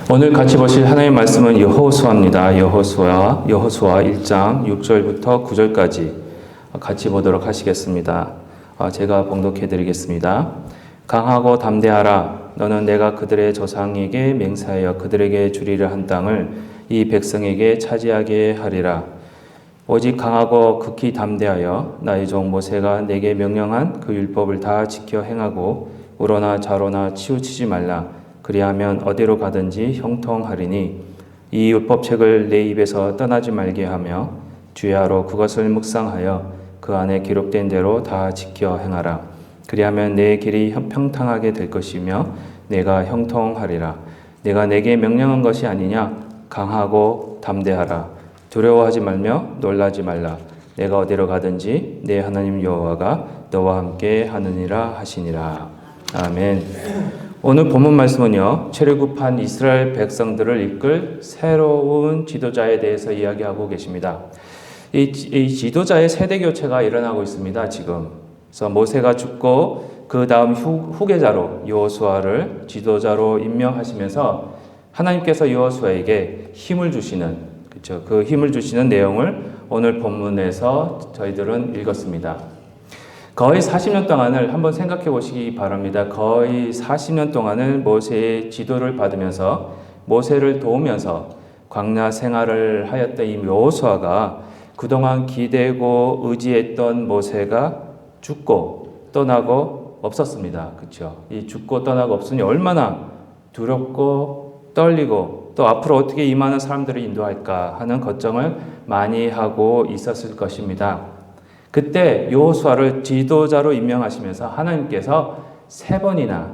오늘 같이 보실 하나님의 말씀은 여호수아입니다. 여호수아 1장 6절부터 9절까지 같이 보도록 하시겠습니다. 제가 봉독해 드리겠습니다. 강하고 담대하라. 너는 내가 그들의 조상에게 맹세하여 그들에게 주리라 한 땅을 이 백성에게 차지하게 하리라. 오직 강하고 극히 담대하여 나의 종 모세가 내게 명령한 그 율법을 다 지켜 행하고 우로나 좌로나 치우치지 말라. 그리하면 어디로 가든지 형통하리니 이 율법책을 내 입에서 떠나지 말게 하며 주야로 그것을 묵상하여 그 안에 기록된 대로 다 지켜 행하라. 그리하면 내 길이 평탄하게 될 것이며 내가 형통하리라. 내가 내게 명령한 것이 아니냐? 강하고 담대하라. 두려워하지 말며 놀라지 말라. 내가 어디로 가든지 내 하나님 여호와가 너와 함께 하느니라 하시니라. 아멘. 오늘 본문 말씀은요, 출애굽한 이스라엘 백성들을 이끌 새로운 지도자에 대해서 이야기하고 계십니다. 이 지도자의 세대 교체가 일어나고 있습니다, 지금. 그래서 모세가 죽고 그 다음 후계자로 여호수아를 지도자로 임명하시면서 하나님께서 여호수아에게 힘을 주시는, 그렇죠? 그 힘을 주시는 내용을 오늘 본문에서 저희들은 읽었습니다. 거의 40년 동안을 한번 생각해 보시기 바랍니다. 거의 40년 동안을 모세의 지도를 받으면서 모세를 도우면서 광야 생활을 하였던 이 여호수아가 그동안 기대고 의지했던 모세가 죽고 떠나고 없었습니다. 그렇죠? 이 죽고 떠나고 없으니 얼마나 두렵고 떨리고 또 앞으로 어떻게 이 많은 사람들을 인도할까 하는 걱정을 많이 하고 있었을 것입니다. 그때 여호수아를 지도자로 임명하시면서 하나님께서 세 번이나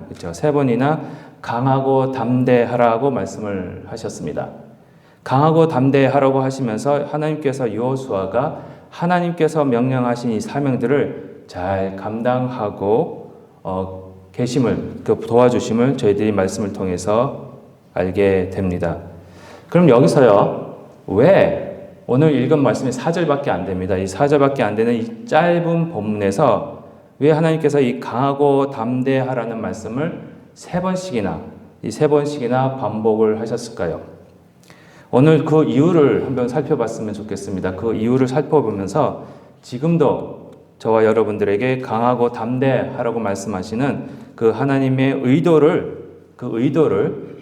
강하고 담대하라고 말씀을 하셨습니다. 강하고 담대하라고 하시면서 하나님께서 여호수아가 하나님께서 명령하신 이 사명들을 잘 감당하고 계심을, 그 도와주심을 저희들이 말씀을 통해서 알게 됩니다. 그럼 여기서요, 왜 오늘 읽은 말씀이 4절밖에 안 됩니다. 이 4절밖에 안 되는 이 짧은 본문에서 왜 하나님께서 이 강하고 담대하라는 말씀을 세 번씩이나 반복을 하셨을까요? 오늘 그 이유를 한번 살펴봤으면 좋겠습니다. 그 이유를 살펴보면서 지금도 저와 여러분들에게 강하고 담대하라고 말씀하시는 그 하나님의 의도를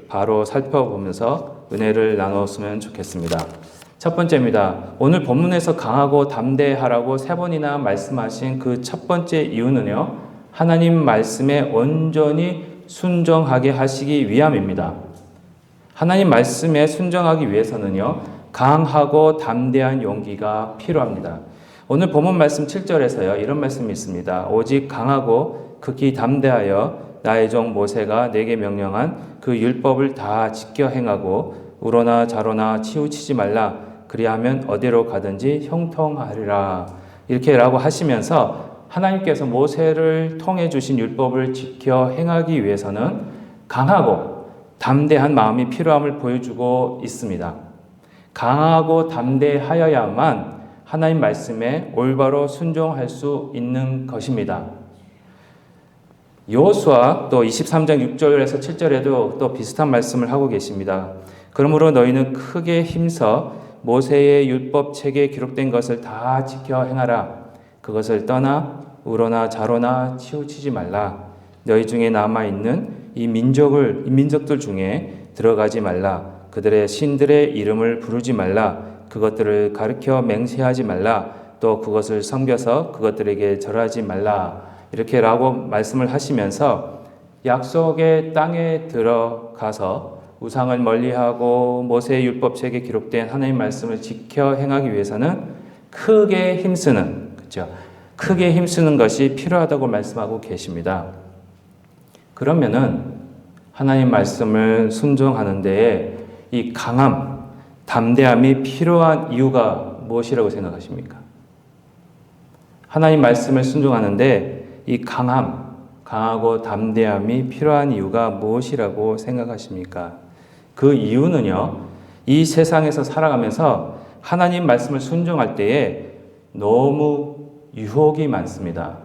바로 살펴보면서 은혜를 나눴으면 좋겠습니다. 첫 번째입니다. 오늘 본문에서 강하고 담대하라고 세 번이나 말씀하신 그 첫 번째 이유는요, 하나님 말씀에 온전히 순종하게 하시기 위함입니다. 하나님 말씀에 순종하기 위해서는요, 강하고 담대한 용기가 필요합니다. 오늘 본문 말씀 7절에서요, 이런 말씀이 있습니다. 오직 강하고 극히 담대하여 나의 종 모세가 내게 명령한 그 율법을 다 지켜 행하고 우로나 좌로나 치우치지 말라. 그리하면 어디로 가든지 형통하리라. 이렇게라고 하시면서 하나님께서 모세를 통해 주신 율법을 지켜 행하기 위해서는 강하고 담대한 마음이 필요함을 보여주고 있습니다. 강하고 담대하여야만 하나님 말씀에 올바로 순종할 수 있는 것입니다. 여호수아 또 23장 6절에서 7절에도 또 비슷한 말씀을 하고 계십니다. 그러므로 너희는 크게 힘써 모세의 율법책에 기록된 것을 다 지켜 행하라. 그것을 떠나 우로나 좌로나 치우치지 말라. 너희 중에 남아있는 이 민족들 중에 들어가지 말라. 그들의 신들의 이름을 부르지 말라. 그것들을 가르쳐 맹세하지 말라. 또 그것을 섬겨서 그것들에게 절하지 말라. 이렇게라고 말씀을 하시면서 약속의 땅에 들어가서 우상을 멀리하고 모세의 율법책에 기록된 하나님의 말씀을 지켜 행하기 위해서는 크게 힘쓰는 것이 필요하다고 말씀하고 계십니다. 그러면은 하나님 말씀을 순종하는 데에 이 강함, 담대함이 필요한 이유가 무엇이라고 생각하십니까? 하나님 말씀을 순종하는데 이 강하고 담대함이 필요한 이유가 무엇이라고 생각하십니까? 그 이유는요, 이 세상에서 살아가면서 하나님 말씀을 순종할 때에 너무 유혹이 많습니다.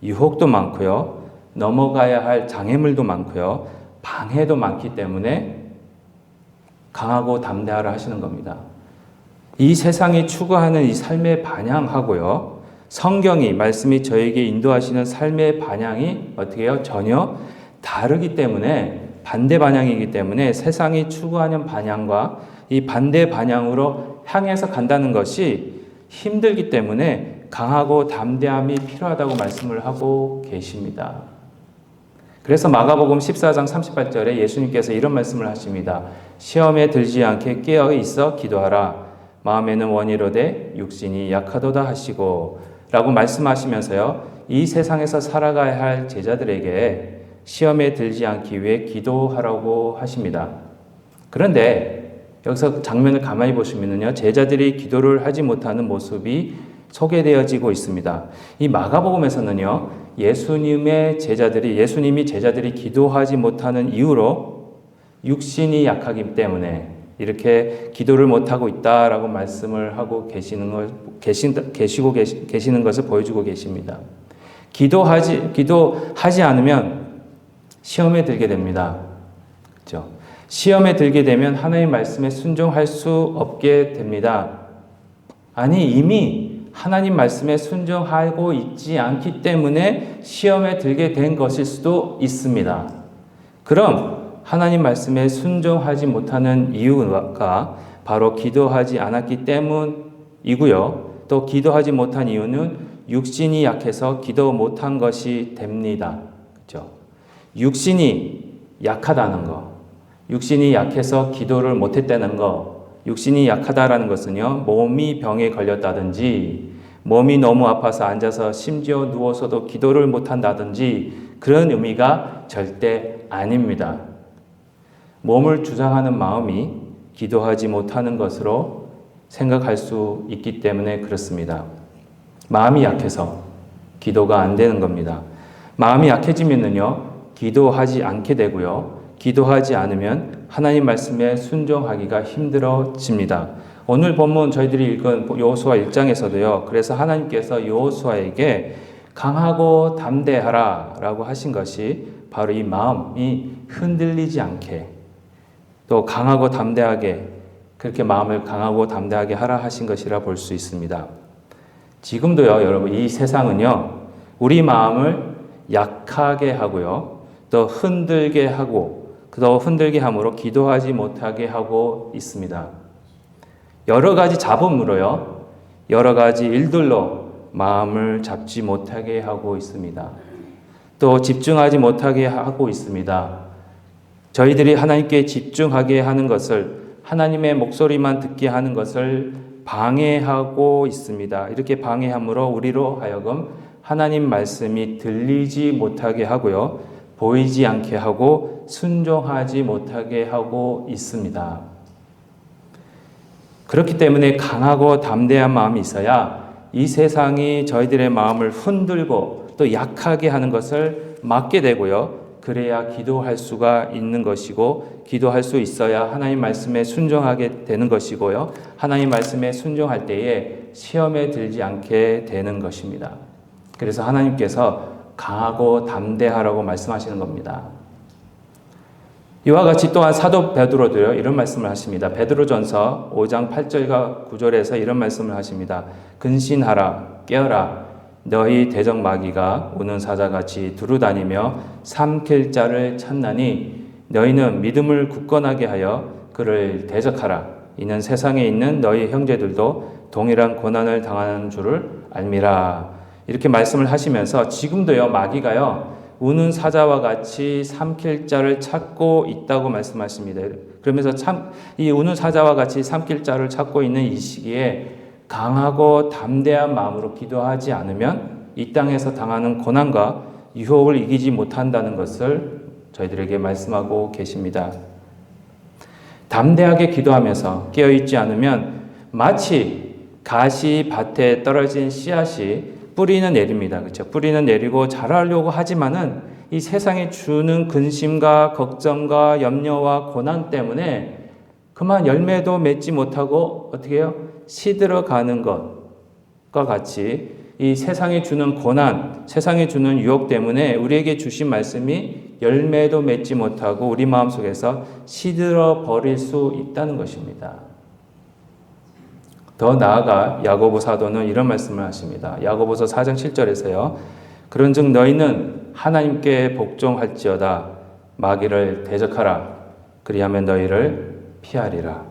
유혹도 많고요, 넘어가야 할 장애물도 많고요, 방해도 많기 때문에 강하고 담대하라 하시는 겁니다. 이 세상이 추구하는 이 삶의 반향하고요, 성경이, 말씀이 저에게 인도하시는 삶의 반향이 어떻게 해요? 전혀 다르기 때문에, 반대 반향이기 때문에 세상이 추구하는 반향과 이 반대 반향으로 향해서 간다는 것이 힘들기 때문에 강하고 담대함이 필요하다고 말씀을 하고 계십니다. 그래서 마가복음 14장 38절에 예수님께서 이런 말씀을 하십니다. 시험에 들지 않게 깨어 있어 기도하라. 마음에는 원이로되 육신이 약하도다 하시고 라고 말씀하시면서요, 이 세상에서 살아가야 할 제자들에게 시험에 들지 않기 위해 기도하라고 하십니다. 그런데 여기서 장면을 가만히 보시면요, 제자들이 기도를 하지 못하는 모습이 소개되어지고 있습니다. 이 마가복음에서는요, 예수님이 제자들이 기도하지 못하는 이유로 육신이 약하기 때문에 이렇게 기도를 못하고 있다라고 말씀을 하고 계시는 것을 보여주고 계십니다. 기도하지 않으면 시험에 들게 됩니다. 그렇죠? 시험에 들게 되면 하나님의 말씀에 순종할 수 없게 됩니다. 아니, 이미 하나님 말씀에 순종하고 있지 않기 때문에 시험에 들게 된 것일 수도 있습니다. 그럼 하나님 말씀에 순종하지 못하는 이유가 바로 기도하지 않았기 때문이고요. 또 기도하지 못한 이유는 육신이 약해서 기도 못한 것이 됩니다. 그렇죠? 육신이 약하다는 거, 육신이 약해서 기도를 못했다는 거, 육신이 약하다라는 것은요, 몸이 병에 걸렸다든지, 몸이 너무 아파서 앉아서 심지어 누워서도 기도를 못한다든지 그런 의미가 절대 아닙니다. 몸을 주장하는 마음이 기도하지 못하는 것으로 생각할 수 있기 때문에 그렇습니다. 마음이 약해서 기도가 안 되는 겁니다. 마음이 약해지면은요, 기도하지 않게 되고요, 기도하지 않으면 하나님 말씀에 순종하기가 힘들어집니다. 오늘 본문 저희들이 읽은 여호수아 1장에서도요. 그래서 하나님께서 여호수아에게 강하고 담대하라 라고 하신 것이 바로 이 마음이 흔들리지 않게, 또 강하고 담대하게, 그렇게 마음을 강하고 담대하게 하라 하신 것이라 볼 수 있습니다. 지금도요, 여러분, 이 세상은요, 우리 마음을 약하게 하고요, 또 흔들게 함으로 기도하지 못하게 하고 있습니다. 여러 가지 잡음으로요, 여러 가지 일들로 마음을 잡지 못하게 하고 있습니다. 또 집중하지 못하게 하고 있습니다. 저희들이 하나님께 집중하게 하는 것을, 하나님의 목소리만 듣게 하는 것을 방해하고 있습니다. 이렇게 방해함으로 우리로 하여금 하나님 말씀이 들리지 못하게 하고요, 보이지 않게 하고 순종하지 못하게 하고 있습니다. 그렇기 때문에 강하고 담대한 마음이 있어야 이 세상이 저희들의 마음을 흔들고 또 약하게 하는 것을 막게 되고요, 그래야 기도할 수가 있는 것이고, 기도할 수 있어야 하나님 말씀에 순종하게 되는 것이고요, 하나님 말씀에 순종할 때에 시험에 들지 않게 되는 것입니다. 그래서 하나님께서 강하고 담대하라고 말씀하시는 겁니다. 이와 같이 또한 사도 베드로도요, 이런 말씀을 하십니다. 베드로전서 5장 8절과 9절에서 이런 말씀을 하십니다. 근신하라, 깨어라. 너희 대적 마귀가 우는 사자같이 두루다니며 삼킬 자를 찾나니 너희는 믿음을 굳건하게 하여 그를 대적하라. 이는 세상에 있는 너희 형제들도 동일한 고난을 당하는 줄을 알미라. 이렇게 말씀을 하시면서 지금도요, 마귀가요, 우는 사자와 같이 삼킬 자를 찾고 있다고 말씀하십니다. 그러면서 이 우는 사자와 같이 삼킬 자를 찾고 있는 이 시기에 강하고 담대한 마음으로 기도하지 않으면 이 땅에서 당하는 고난과 유혹을 이기지 못한다는 것을 저희들에게 말씀하고 계십니다. 담대하게 기도하면서 깨어있지 않으면 마치 가시밭에 떨어진 씨앗이 뿌리는 내립니다. 그렇죠? 뿌리는 내리고 자라려고 하지만은 이 세상이 주는 근심과 걱정과 염려와 고난 때문에 그만 열매도 맺지 못하고 어떻게 해요? 시들어가는 것과 같이 이 세상이 주는 고난, 세상이 주는 유혹 때문에 우리에게 주신 말씀이 열매도 맺지 못하고 우리 마음속에서 시들어 버릴 수 있다는 것입니다. 더 나아가 야고보 사도는 이런 말씀을 하십니다. 야고보서 4장 7절에서요. 그런즉 너희는 하나님께 복종할지어다 마귀를 대적하라 그리하면 너희를 피하리라.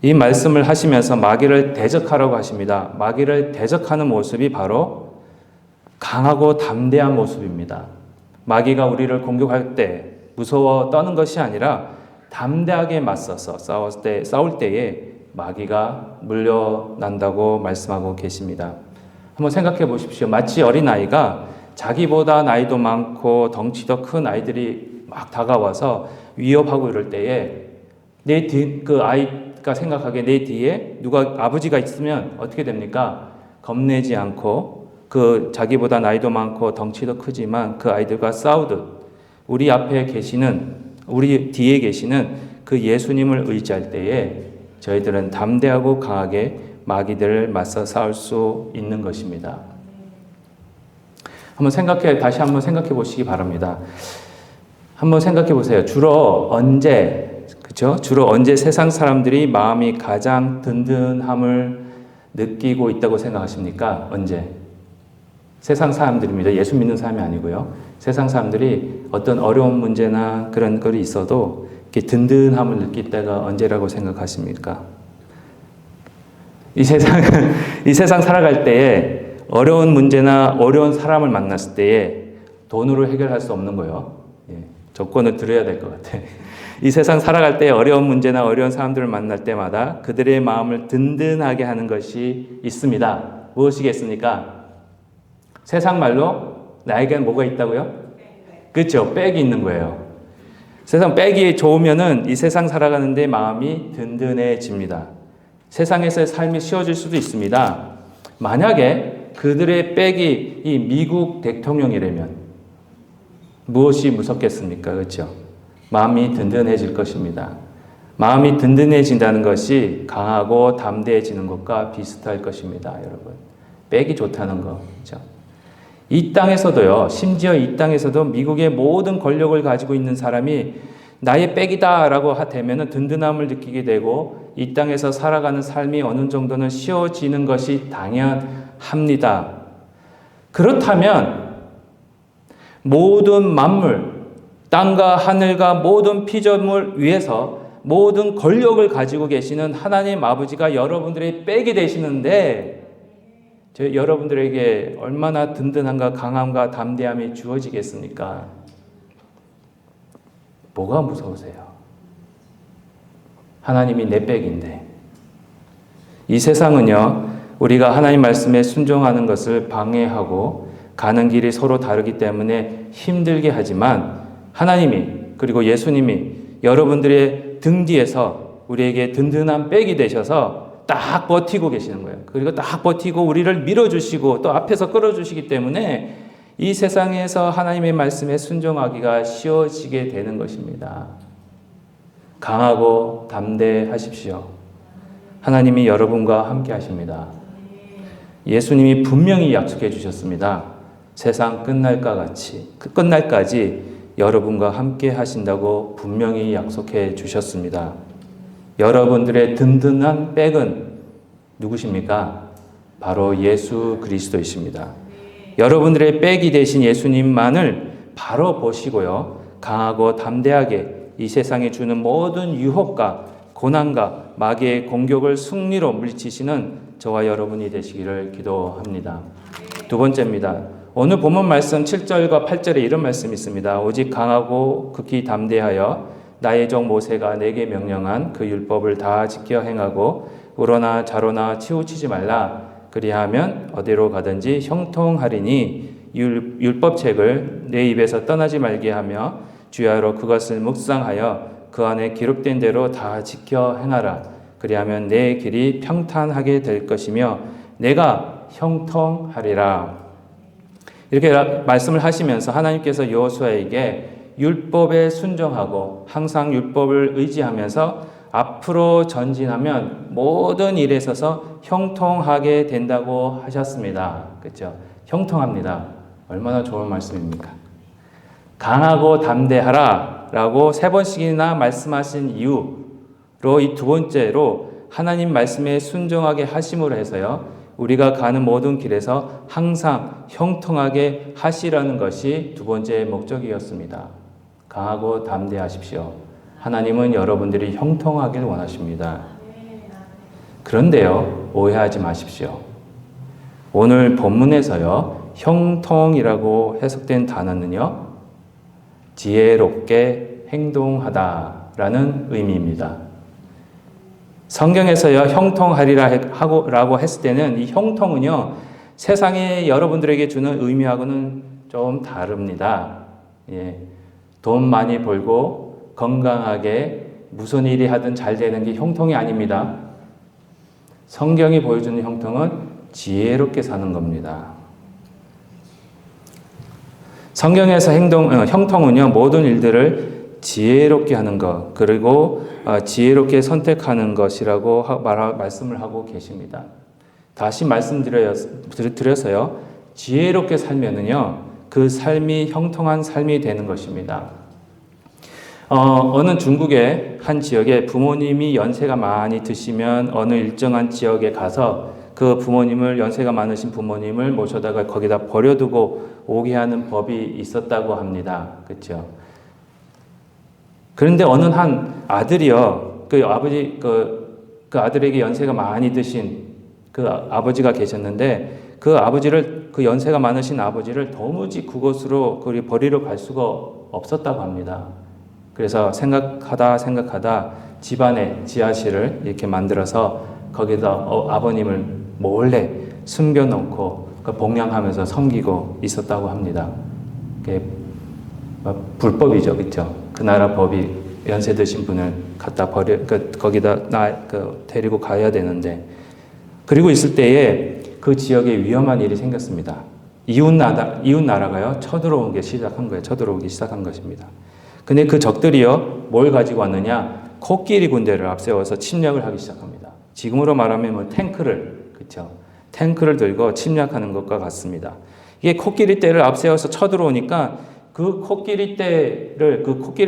이 말씀을 하시면서 마귀를 대적하라고 하십니다. 마귀를 대적하는 모습이 바로 강하고 담대한 모습입니다. 마귀가 우리를 공격할 때 무서워 떠는 것이 아니라 담대하게 맞서서 싸울 때에 마귀가 물려난다고 말씀하고 계십니다. 한번 생각해 보십시오. 마치 어린아이가 자기보다 나이도 많고 덩치도 큰 아이들이 막 다가와서 위협하고 이럴 때에 그 아이가 생각하기에 내 뒤에 누가 아버지가 있으면 어떻게 됩니까? 겁내지 않고 그 자기보다 나이도 많고 덩치도 크지만 그 아이들과 싸우듯 우리 앞에 계시는 우리 뒤에 계시는 그 예수님을 의지할 때에 저희들은 담대하고 강하게 마귀들을 맞서 싸울 수 있는 것입니다. 다시 한번 생각해 보시기 바랍니다. 한번 생각해 보세요. 주로 언제 세상 사람들이 마음이 가장 든든함을 느끼고 있다고 생각하십니까? 언제? 세상 사람들입니다. 예수 믿는 사람이 아니고요. 세상 사람들이 어떤 어려운 문제나 그런 것이 있어도 이렇게 든든함을 느낄 때가 언제라고 생각하십니까? 이 세상 살아갈 때에 어려운 문제나 어려운 사람을 만났을 때에 돈으로 해결할 수 없는 거예요. 조건을 들어야 될 것 같아. 이 세상 살아갈 때 어려운 문제나 어려운 사람들을 만날 때마다 그들의 마음을 든든하게 하는 것이 있습니다. 무엇이겠습니까? 세상 말로 나에게는 뭐가 있다고요? 그렇죠. 백이 있는 거예요. 세상 백이 좋으면은 이 세상 살아가는데 마음이 든든해집니다. 세상에서의 삶이 쉬워질 수도 있습니다. 만약에 그들의 백이 이 미국 대통령이라면 무엇이 무섭겠습니까? 그렇죠? 마음이 든든해질 것입니다. 마음이 든든해진다는 것이 강하고 담대해지는 것과 비슷할 것입니다, 여러분. 백이 좋다는 거. 그렇죠? 이 땅에서도요, 심지어 이 땅에서도 미국의 모든 권력을 가지고 있는 사람이 나의 백이다라고 되면은 든든함을 느끼게 되고 이 땅에서 살아가는 삶이 어느 정도는 쉬워지는 것이 당연합니다. 그렇다면 모든 만물, 땅과 하늘과 모든 피조물 위에서 모든 권력을 가지고 계시는 하나님 아버지가 여러분들의 백이 되시는데 여러분들에게 얼마나 든든함과 강함과 담대함이 주어지겠습니까? 뭐가 무서우세요? 하나님이 내 백인데. 이 세상은요, 우리가 하나님 말씀에 순종하는 것을 방해하고 가는 길이 서로 다르기 때문에 힘들게 하지만 하나님이 그리고 예수님이 여러분들의 등 뒤에서 우리에게 든든한 백이 되셔서 딱 버티고 계시는 거예요. 그리고 딱 버티고 우리를 밀어주시고 또 앞에서 끌어주시기 때문에 이 세상에서 하나님의 말씀에 순종하기가 쉬워지게 되는 것입니다. 강하고 담대하십시오. 하나님이 여러분과 함께 하십니다. 예수님이 분명히 약속해 주셨습니다. 세상 끝날까지 여러분과 함께 하신다고 분명히 약속해 주셨습니다. 여러분들의 든든한 백은 누구십니까? 바로 예수 그리스도이십니다. 여러분들의 백이 되신 예수님만을 바로 보시고요. 강하고 담대하게 이 세상에 주는 모든 유혹과 고난과 마귀의 공격을 승리로 물리치시는 저와 여러분이 되시기를 기도합니다. 두 번째입니다. 오늘 본문 말씀 7절과 8절에 이런 말씀이 있습니다. 오직 강하고 극히 담대하여 나의 종 모세가 내게 명령한 그 율법을 다 지켜 행하고 우로나 자로나 치우치지 말라. 그리하면 어디로 가든지 형통하리니 율법책을 내 입에서 떠나지 말게 하며 주야로 그것을 묵상하여 그 안에 기록된 대로 다 지켜 행하라. 그리하면 내 길이 평탄하게 될 것이며 내가 형통하리라. 이렇게 말씀을 하시면서 하나님께서 여호수아에게 율법에 순종하고 항상 율법을 의지하면서 앞으로 전진하면 모든 일에 있어서 형통하게 된다고 하셨습니다. 그렇죠? 형통합니다. 얼마나 좋은 말씀입니까? 강하고 담대하라 라고 3번씩이나 말씀하신 이유로 이 두 번째로 하나님 말씀에 순종하게 하심으로 해서요, 우리가 가는 모든 길에서 항상 형통하게 하시라는 것이 두 번째 목적이었습니다. 강하고 담대하십시오. 하나님은 여러분들이 형통하길 원하십니다. 그런데요, 오해하지 마십시오. 오늘 본문에서요, 형통이라고 해석된 단어는요, 지혜롭게 행동하다라는 의미입니다. 성경에서요, 형통하리라고 했을 때는 이 형통은요, 세상에 여러분들에게 주는 의미하고는 좀 다릅니다. 예, 돈 많이 벌고 건강하게 무슨 일이 하든 잘 되는 게 형통이 아닙니다. 성경이 보여주는 형통은 지혜롭게 사는 겁니다. 성경에서 형통은요, 모든 일들을 지혜롭게 하는 것, 그리고 지혜롭게 선택하는 것이라고 말씀을 하고 계십니다. 다시 말씀드려서요, 지혜롭게 살면은요, 그 삶이 형통한 삶이 되는 것입니다. 어느 중국의 한 지역에 부모님이 연세가 많이 드시면 어느 일정한 지역에 가서 그 부모님을, 연세가 많으신 부모님을 모셔다가 거기다 버려두고 오게 하는 법이 있었다고 합니다. 그렇죠? 그런데 어느 한 아들이요, 그 아들에게 연세가 많이 드신 그 아버지가 계셨는데, 그 연세가 많으신 아버지를 도무지 그곳으로 버리러 갈 수가 없었다고 합니다. 그래서 생각하다 집안에 지하실을 이렇게 만들어서 거기다 아버님을 몰래 숨겨놓고 봉양하면서 섬기고 있었다고 합니다. 그게 불법이죠, 그렇죠? 그 나라 법이 연세 드신 분을 갖다 거기다 데리고 가야 되는데, 그리고 있을 때에 그 지역에 위험한 일이 생겼습니다. 이웃 나라가요, 쳐들어오기 시작한 것입니다. 근데 그 적들이요, 뭘 가지고 왔느냐? 코끼리 군대를 앞세워서 침략을 하기 시작합니다. 지금으로 말하면 탱크를, 그렇죠? 탱크를 들고 침략하는 것과 같습니다. 이게 코끼리 떼를 앞세워서 쳐들어오니까 그 코끼리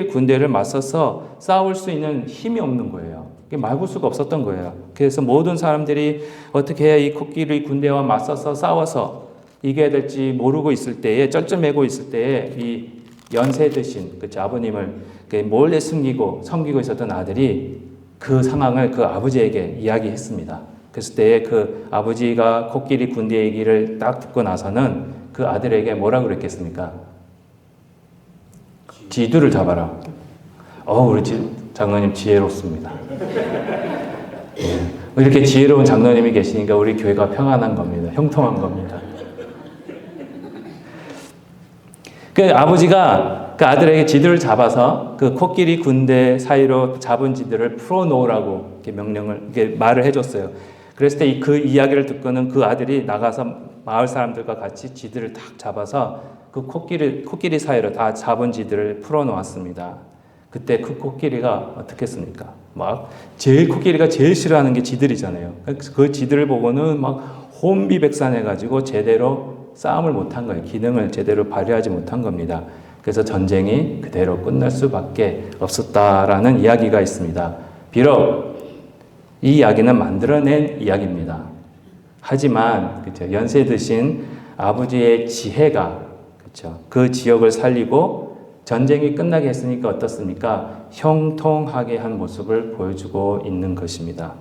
군대를 맞서서 싸울 수 있는 힘이 없는 거예요. 막을 수가 없었던 거예요. 그래서 모든 사람들이 어떻게 해야 이 코끼리 군대와 맞서서 싸워서 이겨야 될지 모르고 있을 때에, 쩔쩔매고 있을 때에 이 연세 드신 아버님을 몰래 섬기고 있었던 아들이 그 상황을 그 아버지에게 이야기했습니다. 그랬을 때에 그 아버지가 코끼리 군대 얘기를 딱 듣고 나서는 그 아들에게 뭐라 그랬겠습니까? 지두를 잡아라. 우리 장로님 지혜롭습니다. 이렇게 지혜로운 장로님이 계시니까 우리 교회가 평안한 겁니다. 형통한 겁니다. 그 아버지가 그 아들에게 지도를 잡아서 그 코끼리 군대 사이로 잡은 지들을 풀어놓으라고 이렇게 말을 해줬어요. 그랬을 때 그 이야기를 듣고는 그 아들이 나가서 마을 사람들과 같이 지들을 딱 잡아서 그 코끼리 사이로 다 잡은 지들을 풀어놓았습니다. 그때 그 코끼리가 어떻게 했습니까? 코끼리가 제일 싫어하는 게 지들이잖아요. 그 지들을 보고는 혼비백산해가지고 제대로 싸움을 못한 거예요. 기능을 제대로 발휘하지 못한 겁니다. 그래서 전쟁이 그대로 끝날 수밖에 없었다라는 이야기가 있습니다. 비록 이 이야기는 만들어낸 이야기입니다. 하지만 그렇죠, 연세 드신 아버지의 지혜가 그렇죠, 그 지역을 살리고 전쟁이 끝나게 했으니까 어떻습니까? 형통하게 한 모습을 보여주고 있는 것입니다.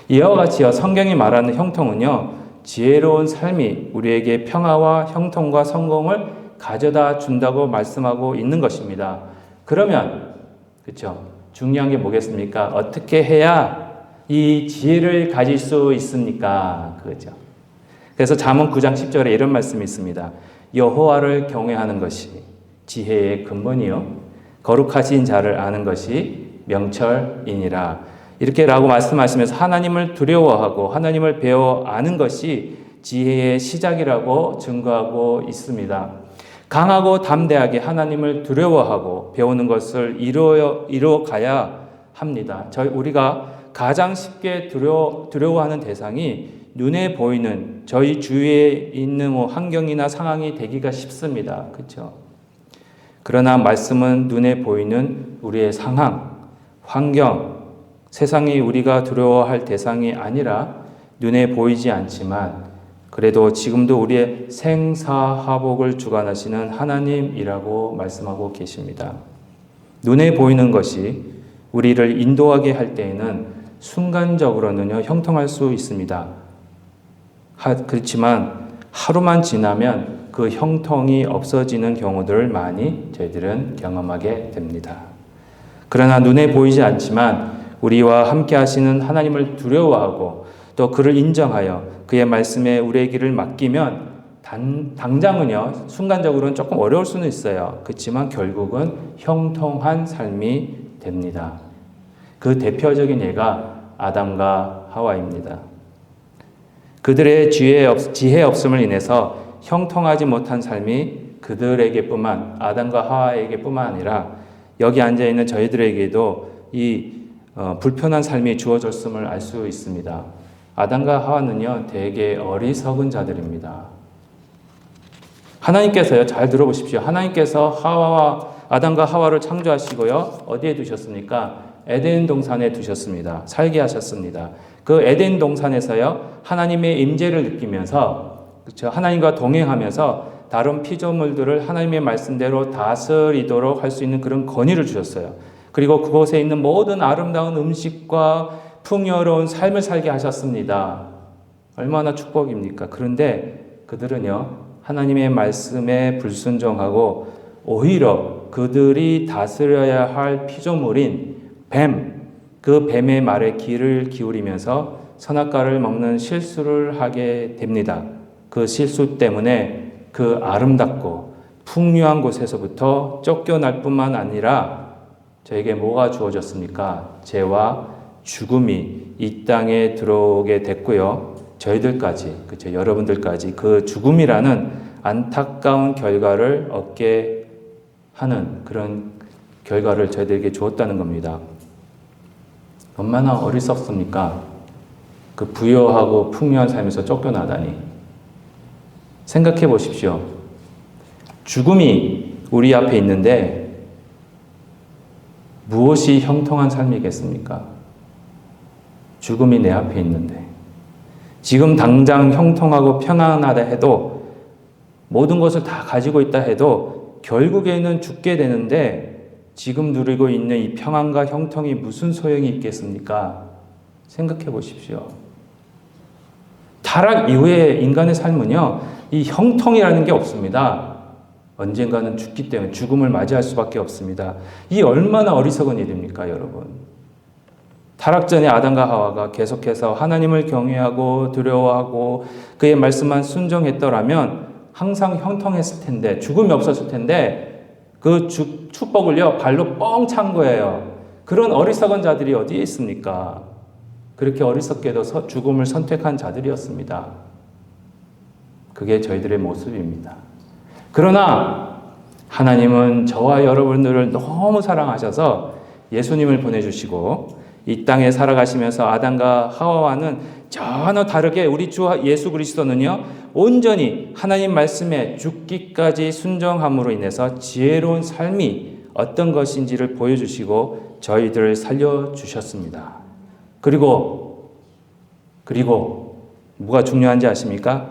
이와 같이요, 성경이 말하는 형통은요, 지혜로운 삶이 우리에게 평화와 형통과 성공을 가져다 준다고 말씀하고 있는 것입니다. 그러면 그렇죠, 중요한 게 뭐겠습니까? 어떻게 해야 이 지혜를 가질 수 있습니까? 그렇죠. 그래서 잠언 9장 10절에 이런 말씀이 있습니다. 여호와를 경외하는 것이 지혜의 근본이요 거룩하신 자를 아는 것이 명철이니라. 이렇게라고 말씀하시면서 하나님을 두려워하고 하나님을 배워 아는 것이 지혜의 시작이라고 증거하고 있습니다. 강하고 담대하게 하나님을 두려워하고 배우는 것을 이루어가야 합니다. 우리가 가장 쉽게 두려워하는 대상이 눈에 보이는 저희 주위에 있는 환경이나 상황이 되기가 쉽습니다. 그렇죠? 그러나 말씀은 눈에 보이는 우리의 상황, 환경, 세상이 우리가 두려워할 대상이 아니라 눈에 보이지 않지만 그래도 지금도 우리의 생사화복을 주관하시는 하나님이라고 말씀하고 계십니다. 눈에 보이는 것이 우리를 인도하게 할 때에는 순간적으로는요, 형통할 수 있습니다. 그렇지만 하루만 지나면 그 형통이 없어지는 경우들을 많이 저희들은 경험하게 됩니다. 그러나 눈에 보이지 않지만 우리와 함께 하시는 하나님을 두려워하고 또 그를 인정하여 그의 말씀에 우리의 길을 맡기면 당장은요, 순간적으로는 조금 어려울 수는 있어요. 그렇지만 결국은 형통한 삶이 됩니다. 그 대표적인 예가 아담과 하와입니다. 그들의 지혜 없음을 인해서 형통하지 못한 삶이 그들에게뿐만, 아담과 하와에게뿐만 아니라 여기 앉아있는 저희들에게도 이 불편한 삶이 주어졌음을 알 수 있습니다. 아담과 하와는요, 되게 어리석은 자들입니다. 하나님께서요, 잘 들어보십시오. 하나님께서 아담과 하와를 창조하시고요, 어디에 두셨습니까? 에덴 동산에 두셨습니다. 살게 하셨습니다. 그 에덴 동산에서요, 하나님의 임재를 느끼면서, 그렇죠? 하나님과 동행하면서 다른 피조물들을 하나님의 말씀대로 다스리도록 할 수 있는 그런 권위를 주셨어요. 그리고 그곳에 있는 모든 아름다운 음식과 풍요로운 삶을 살게 하셨습니다. 얼마나 축복입니까? 그런데 그들은요, 하나님의 말씀에 불순종하고 오히려 그들이 다스려야 할 피조물인 그 뱀의 말에 귀를 기울이면서 선악과를 먹는 실수를 하게 됩니다. 그 실수 때문에 그 아름답고 풍요한 곳에서부터 쫓겨날 뿐만 아니라 저에게 뭐가 주어졌습니까? 죄와 죽음이 이 땅에 들어오게 됐고요. 저희들까지, 그렇죠? 여러분들까지 그 죽음이라는 안타까운 결과를 얻게 하는 그런 결과를 저희들에게 주었다는 겁니다. 얼마나 어리석습니까? 그 부유하고 풍요한 삶에서 쫓겨나다니. 생각해 보십시오. 죽음이 우리 앞에 있는데 무엇이 형통한 삶이겠습니까? 죽음이 내 앞에 있는데. 지금 당장 형통하고 평안하다 해도 모든 것을 다 가지고 있다 해도 결국에는 죽게 되는데 지금 누리고 있는 이 평안과 형통이 무슨 소용이 있겠습니까? 생각해 보십시오. 타락 이후에 인간의 삶은요, 이 형통이라는 게 없습니다. 언젠가는 죽기 때문에 죽음을 맞이할 수밖에 없습니다. 이 얼마나 어리석은 일입니까, 여러분? 타락 전에 아담과 하와가 계속해서 하나님을 경외하고 두려워하고 그의 말씀만 순종했더라면 항상 형통했을 텐데, 죽음이 없었을 텐데 그 축복을요, 발로 뻥 찬 거예요. 그런 어리석은 자들이 어디에 있습니까? 그렇게 어리석게도 죽음을 선택한 자들이었습니다. 그게 저희들의 모습입니다. 그러나 하나님은 저와 여러분들을 너무 사랑하셔서 예수님을 보내주시고 이 땅에 살아가시면서 아담과 하와와는 전혀 다르게 우리 주 예수 그리스도는요, 온전히 하나님 말씀에 죽기까지 순종함으로 인해서 지혜로운 삶이 어떤 것인지를 보여주시고 저희들을 살려주셨습니다. 그리고 뭐가 중요한지 아십니까?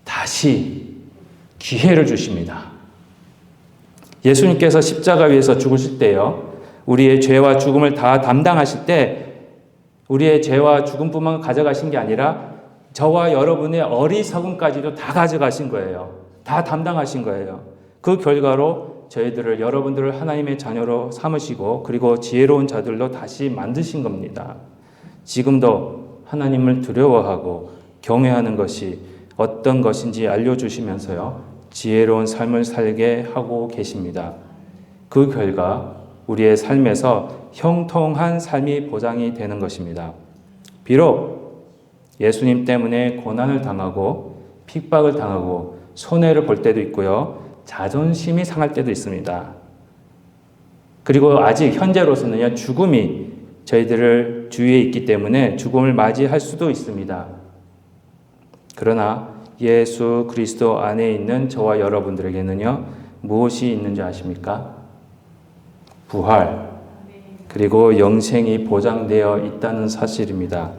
다시 기회를 주십니다. 예수님께서 십자가 위에서 죽으실 때요, 우리의 죄와 죽음을 다 담당하실 때 우리의 죄와 죽음뿐만 가져가신 게 아니라 저와 여러분의 어리석음까지도 다 가져가신 거예요. 다 담당하신 거예요. 그 결과로 저희들을, 여러분들을 하나님의 자녀로 삼으시고 그리고 지혜로운 자들로 다시 만드신 겁니다. 지금도 하나님을 두려워하고 경외하는 것이 어떤 것인지 알려주시면서요, 지혜로운 삶을 살게 하고 계십니다. 그 결과 우리의 삶에서 형통한 삶이 보장이 되는 것입니다. 비록 예수님 때문에 고난을 당하고 핍박을 당하고 손해를 볼 때도 있고요, 자존심이 상할 때도 있습니다. 그리고 아직 현재로서는요, 죽음이 저희들을 주위에 있기 때문에 죽음을 맞이할 수도 있습니다. 그러나 예수 그리스도 안에 있는 저와 여러분들에게는요, 무엇이 있는지 아십니까? 부활, 그리고 영생이 보장되어 있다는 사실입니다.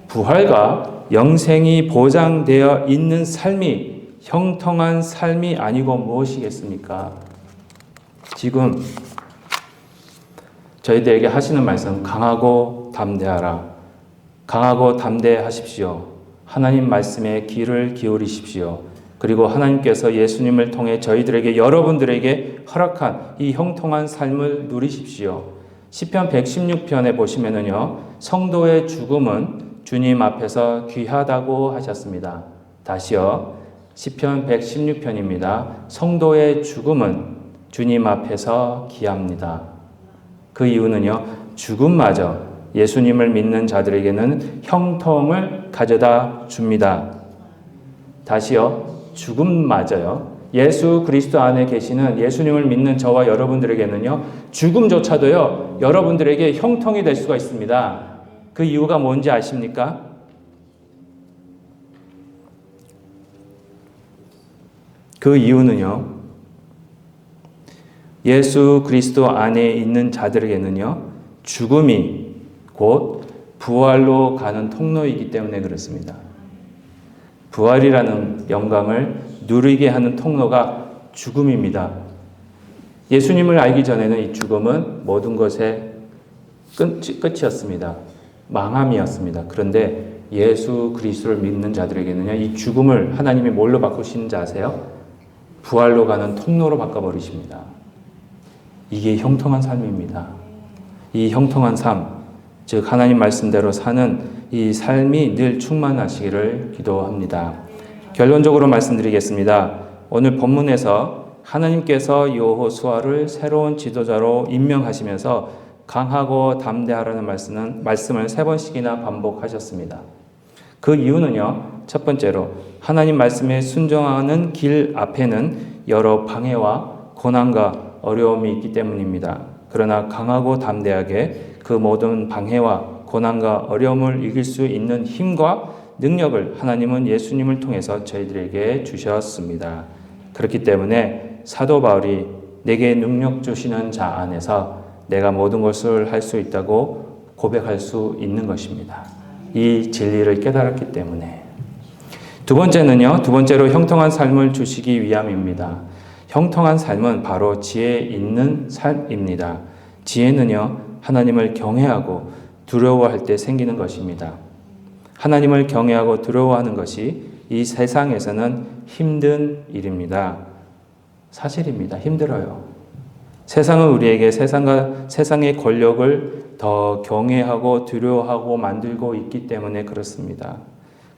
부활과 영생이 보장되어 있는 삶이 형통한 삶이 아니고 무엇이겠습니까? 지금 저희들에게 하시는 말씀, 강하고 담대하라. 강하고 담대하십시오. 하나님 말씀에 귀를 기울이십시오. 그리고 하나님께서 예수님을 통해 저희들에게, 여러분들에게 허락한 이 형통한 삶을 누리십시오. 시편 116편에 보시면은요, 성도의 죽음은 주님 앞에서 귀하다고 하셨습니다. 다시요, 시편 116편입니다. 성도의 죽음은 주님 앞에서 귀합니다. 그 이유는요, 죽음마저 예수님을 믿는 자들에게는 형통을 가져다 줍니다. 다시요, 죽음마저요, 예수 그리스도 안에 계시는 예수님을 믿는 저와 여러분들에게는요, 죽음조차도요, 여러분들에게 형통이 될 수가 있습니다. 그 이유가 뭔지 아십니까? 그 이유는요, 예수 그리스도 안에 있는 자들에게는요, 죽음이 곧 부활로 가는 통로이기 때문에 그렇습니다. 부활이라는 영광을 누리게 하는 통로가 죽음입니다. 예수님을 알기 전에는 이 죽음은 모든 것의 끝이었습니다. 망함이었습니다. 그런데 예수 그리스도를 믿는 자들에게는요, 이 죽음을 하나님이 뭘로 바꾸시는지 아세요? 부활로 가는 통로로 바꿔버리십니다. 이게 형통한 삶입니다. 이 형통한 삶, 즉 하나님 말씀대로 사는 이 삶이 늘 충만하시기를 기도합니다. 결론적으로 말씀드리겠습니다. 오늘 본문에서 하나님께서 여호수아를 새로운 지도자로 임명하시면서 강하고 담대하라는 말씀을 3번씩이나 반복하셨습니다. 그 이유는요, 첫 번째로 하나님 말씀에 순종하는 길 앞에는 여러 방해와 고난과 어려움이 있기 때문입니다. 그러나 강하고 담대하게 그 모든 방해와 고난과 어려움을 이길 수 있는 힘과 능력을 하나님은 예수님을 통해서 저희들에게 주셨습니다. 그렇기 때문에 사도 바울이 내게 능력 주시는 자 안에서 내가 모든 것을 할 수 있다고 고백할 수 있는 것입니다. 이 진리를 깨달았기 때문에. 두 번째로 형통한 삶을 주시기 위함입니다. 형통한 삶은 바로 지혜 있는 삶입니다. 지혜는요, 하나님을 경외하고 두려워할 때 생기는 것입니다. 하나님을 경외하고 두려워하는 것이 이 세상에서는 힘든 일입니다. 사실입니다. 힘들어요. 세상은 우리에게 세상의 권력을 더 경외하고 두려워하고 만들고 있기 때문에 그렇습니다.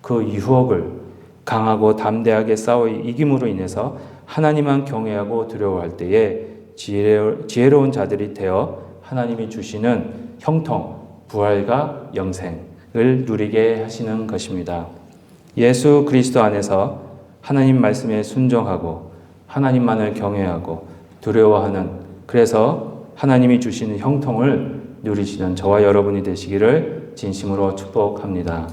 그 유혹을 강하고 담대하게 싸워 이김으로 인해서 하나님만 경외하고 두려워할 때에 지혜로운 자들이 되어 하나님이 주시는 형통, 부활과 영생을 누리게 하시는 것입니다. 예수 그리스도 안에서 하나님 말씀에 순종하고 하나님만을 경외하고 두려워하는, 그래서 하나님이 주시는 형통을 누리시는 저와 여러분이 되시기를 진심으로 축복합니다.